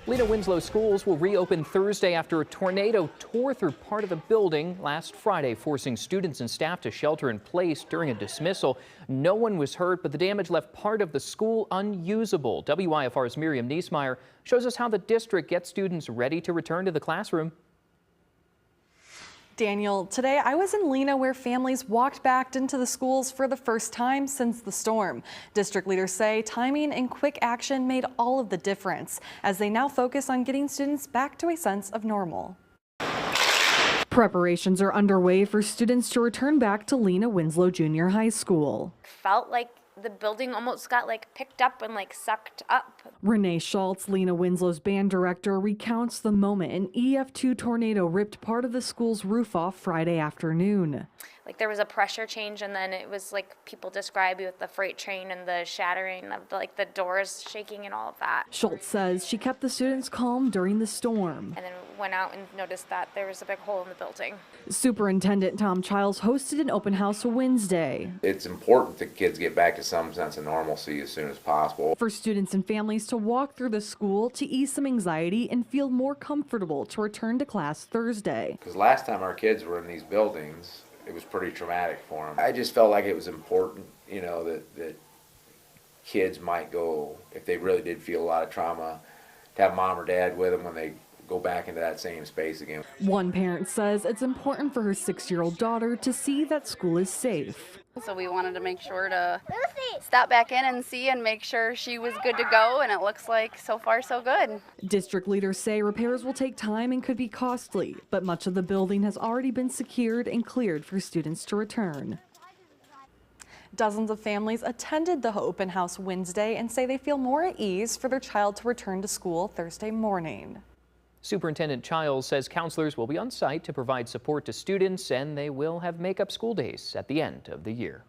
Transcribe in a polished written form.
Lena-Winslow schools will reopen Thursday after a tornado tore through part of the building last Friday, forcing students and staff to shelter in place during a dismissal. No one was hurt, but the damage left part of the school unusable. WIFR's Miriam Niesmeyer shows us how the district gets students ready to return to the classroom. Daniel, today I was in Lena where families walked back into the schools for the first time since the storm. District leaders say timing and quick action made all of the difference as they now focus on getting students back to a sense of normal. Preparations are underway for students to return back to Lena-Winslow Junior High School. Felt like the building almost got picked up and sucked up. Renee Schultz, Lena-Winslow's band director, recounts the moment an EF2 tornado ripped part of the school's roof off Friday afternoon. There was a pressure change, and then it was people describe with the freight train and the shattering of the doors shaking and all of that. Schultz says she kept the students calm during the storm. And then went out and noticed that there was a big hole in the building. Superintendent Tom Childs hosted an open house Wednesday. It's important that kids get back to some sense of normalcy as soon as possible. For students and families to walk through the school to ease some anxiety and feel more comfortable to return to class Thursday. Because last time our kids were in these buildings, it was pretty traumatic for them. I just felt like it was important, that kids might go, if they really did feel a lot of trauma, to have mom or dad with them when they go back into that same space again. One parent says it's important for her 6-year-old daughter to see that school is safe. So we wanted to make sure to stop back in and see and make sure she was good to go, and it looks like so far so good. District leaders say repairs will take time and could be costly, but much of the building has already been secured and cleared for students to return. Dozens of families attended the open house Wednesday and say they feel more at ease for their child to return to school Thursday morning. Superintendent Childs says counselors will be on site to provide support to students, and they will have make-up school days at the end of the year.